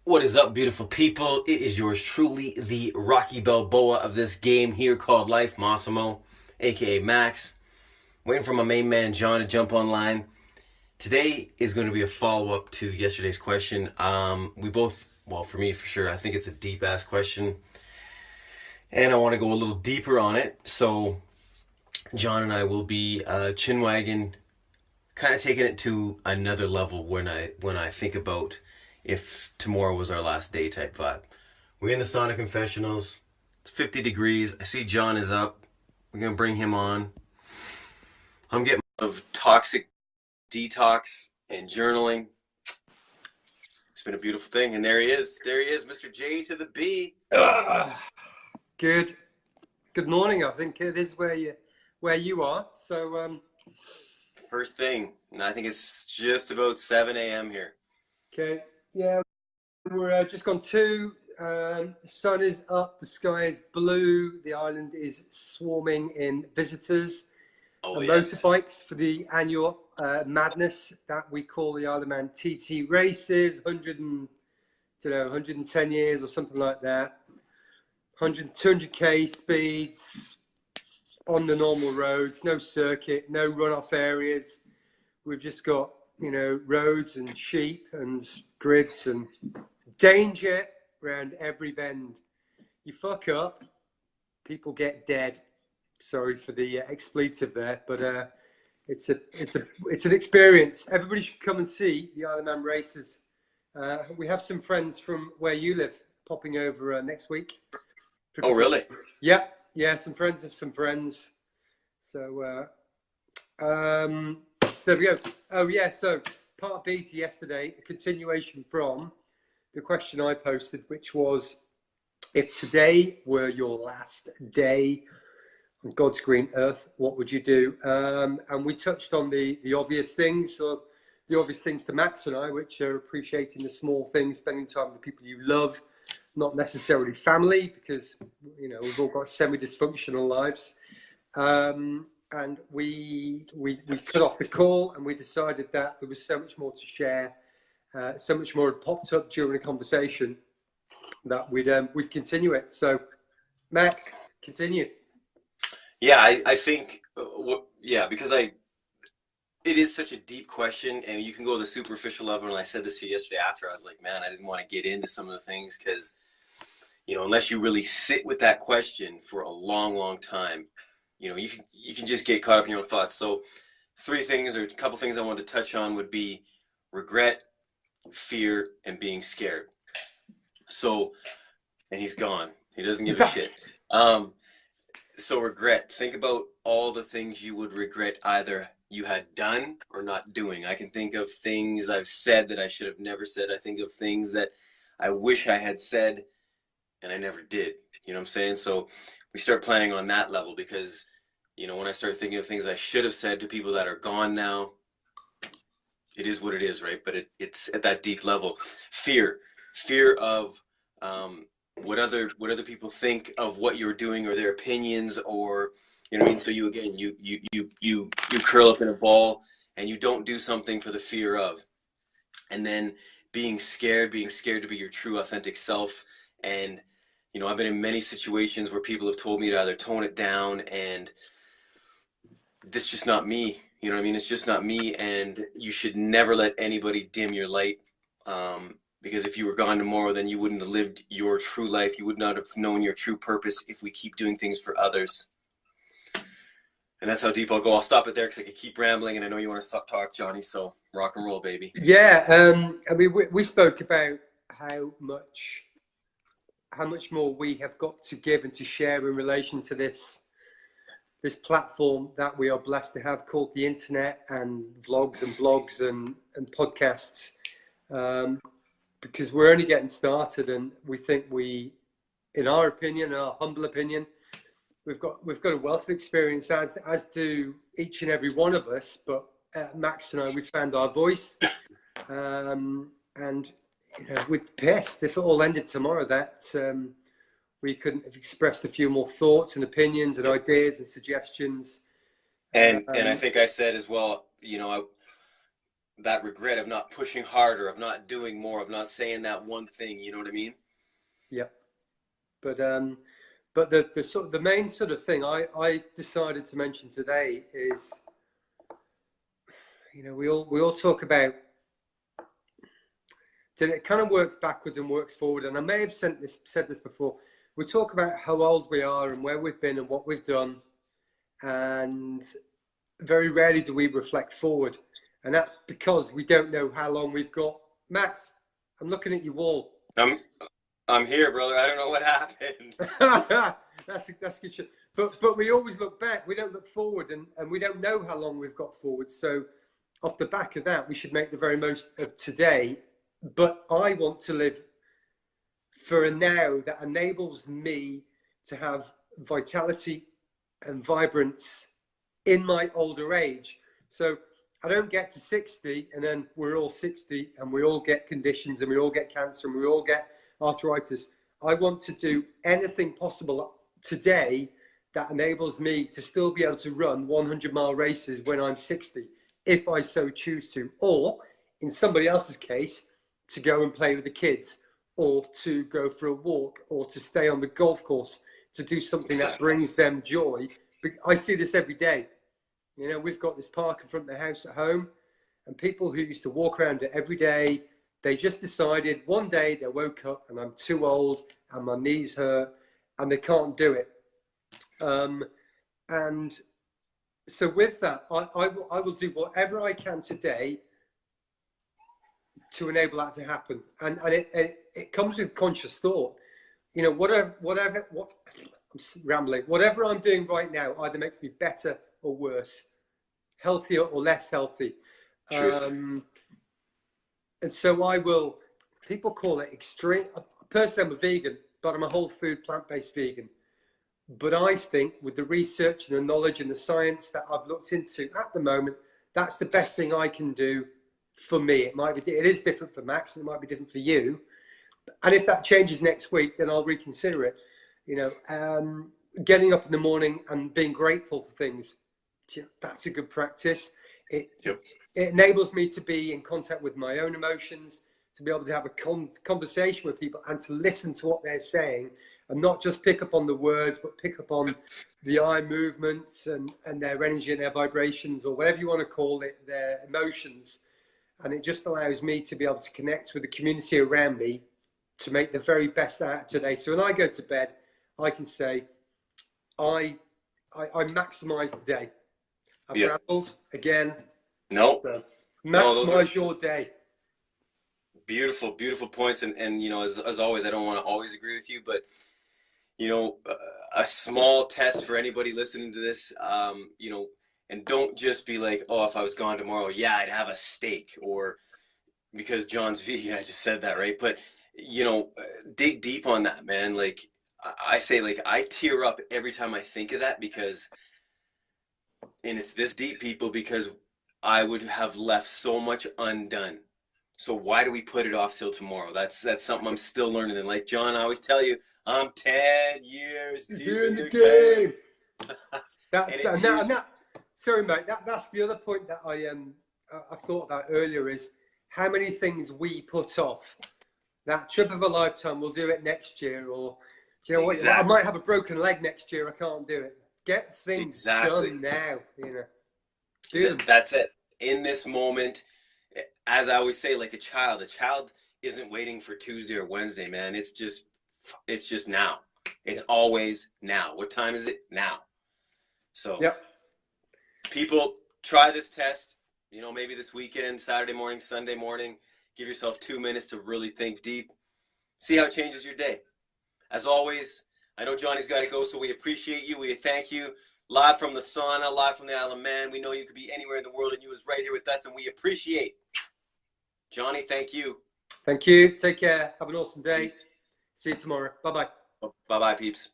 What is up, beautiful people? It is yours truly, the Rocky Balboa of this game here called Life, Massimo, aka Max. Waiting for my main man John to jump online. Today is going to be a follow-up to yesterday's question. For me, for sure, I think it's a deep-ass question. And I want to go a little deeper on it. So, John and I will be chinwagging, kind of taking it to another level when I think about if tomorrow was our last day type vibe. We're in the sauna confessionals. It's 50 degrees. I see John is up. We're going to bring him on. I'm getting of toxic detox and journaling. It's been a beautiful thing. And there he is. There he is, Mr. J to the B. Good morning. I think it is where you are. So first thing, and I think it's just about 7 a.m. here. Okay. Yeah, we're just gone two. The sun is up, the sky is blue, the island is swarming in visitors and motorbikes for the annual madness that we call the Isle of Man TT races. 110 years or something like that. 200k speeds on the normal roads, no circuit, no runoff areas. We've just got roads and sheep and grids and danger around every bend. You fuck up, people get dead. Sorry for the expletive there, but it's an experience. Everybody should come and see the Isle of Man races. We have some friends from where you live popping over next week. Oh, really? Yeah, some friends of some friends. So there we go. Oh yeah, so part B to yesterday, a continuation from the question I posted, which was, if today were your last day on God's green earth, what would you do? And we touched on the obvious things, so the obvious things to Max and I, which are appreciating the small things, spending time with the people you love, not necessarily family, because we've all got semi-dysfunctional lives. And we cut off the call, and we decided that there was so much more to share, so much more had popped up during the conversation that we'd continue it. So, Max, continue. Yeah, I think because it is such a deep question, and you can go to the superficial level. And I said this to you yesterday after. I was like, man, I didn't want to get into some of the things because, unless you really sit with that question for a long, long time, you can just get caught up in your own thoughts. So a couple things I wanted to touch on would be regret, fear, and being scared. So, and he's gone. He doesn't give a shit. So regret, think about all the things you would regret either you had done or not doing. I can think of things I've said that I should have never said. I think of things that I wish I had said and I never did. You know what I'm saying? So we start planning on that level because, when I start thinking of things I should have said to people that are gone now, it is what it is, right? But it's at that deep level. Fear of what other people think of what you're doing or their opinions, or you know what I mean. So you curl up in a ball and you don't do something for the fear of, and then being scared to be your true authentic self. And I've been in many situations where people have told me to either tone it down, and this is just not me. You know what I mean? It's just not me, and you should never let anybody dim your light. Because if you were gone tomorrow, then you wouldn't have lived your true life. You would not have known your true purpose if we keep doing things for others. And that's how deep I'll go. I'll stop it there because I could keep rambling, and I know you want to talk, Johnny. So rock and roll, baby. Yeah, I mean, we spoke about how much more we have got to give and to share in relation to this platform that we are blessed to have, called the internet, and vlogs and blogs and podcasts, because we're only getting started, and we think in our opinion, in our humble opinion, we've got a wealth of experience, as do each and every one of us. But Max and I, we found our voice, and we're pissed if it all ended tomorrow that we couldn't have expressed a few more thoughts and opinions and ideas and suggestions. And I think I said as well, that regret of not pushing harder, of not doing more, of not saying that one thing. You know what I mean? Yeah. But the sort of the main sort of thing I decided to mention today is, we all talk about that it kind of works backwards and works forward. And I may have said this before. We talk about how old we are and where we've been and what we've done, and very rarely do we reflect forward. And that's because we don't know how long we've got. Max, I'm looking at your wall. I'm I'm here, brother. I don't know what happened. That's good shit. But we always look back. We don't look forward, and we don't know how long we've got forward. So off the back of that, we should make the very most of today. But I want to live for a now that enables me to have vitality and vibrance in my older age. So I don't get to 60 and then we're all 60 and we all get conditions and we all get cancer and we all get arthritis. I want to do anything possible today that enables me to still be able to run 100-mile races when I'm 60, if I so choose to, or in somebody else's case, to go and play with the kids, or to go for a walk, or to stay on the golf course, to do something that brings them joy. I see this every day. We've got this park in front of the house at home, and people who used to walk around it every day, they just decided one day they woke up and I'm too old and my knees hurt and they can't do it. And so with that, I will do whatever I can today to enable that to happen. And it comes with conscious thought. I'm rambling. Whatever I'm doing right now either makes me better or worse, healthier or less healthy. And so I will, people call it extreme. Personally, I'm a vegan, but I'm a whole food, plant-based vegan. But I think with the research and the knowledge and the science that I've looked into at the moment, that's the best thing I can do for me. It is different for Max, and it might be different for you. And if that changes next week, then I'll reconsider it. Getting up in the morning and being grateful for things, that's a good practice. It enables me to be in contact with my own emotions, to be able to have a conversation with people and to listen to what they're saying and not just pick up on the words, but pick up on the eye movements and their energy and their vibrations, or whatever you want to call it, their emotions. And it just allows me to be able to connect with the community around me to make the very best out of today. So when I go to bed, I can say, I maximize the day. I've rambled again. No. So maximize your day. Beautiful, beautiful points. And as always, I don't want to always agree with you, but a small test for anybody listening to this, and don't just be like, oh, if I was gone tomorrow, yeah, I'd have a steak, or because John's vegan, I just said that, right? But, dig deep on that, man. Like I say, like, I tear up every time I think of that and it's this deep, people, because I would have left so much undone. So why do we put it off till tomorrow? That's something I'm still learning. And like John, I always tell you, I'm 10 years deep in the game. Sorry, mate. That's the other point that I thought about earlier is how many things we put off. That trip of a lifetime, we'll do it next year, or do you know what? I might have a broken leg next year. I can't do it. Get things done now. That's it. In this moment, as I always say, like a child isn't waiting for Tuesday or Wednesday, man. It's just now. It's always now. What time is it? Now. So people, try this test, maybe this weekend, Saturday morning, Sunday morning. Give yourself 2 minutes to really think deep. See how it changes your day. As always, I know Johnny's got to go, so we appreciate you. We thank you. Live from the sauna, live from the Isle of Man. We know you could be anywhere in the world, and you was right here with us, and we appreciate. Johnny, thank you. Thank you. Take care. Have an awesome day. Peace. See you tomorrow. Bye-bye. Bye-bye, peeps.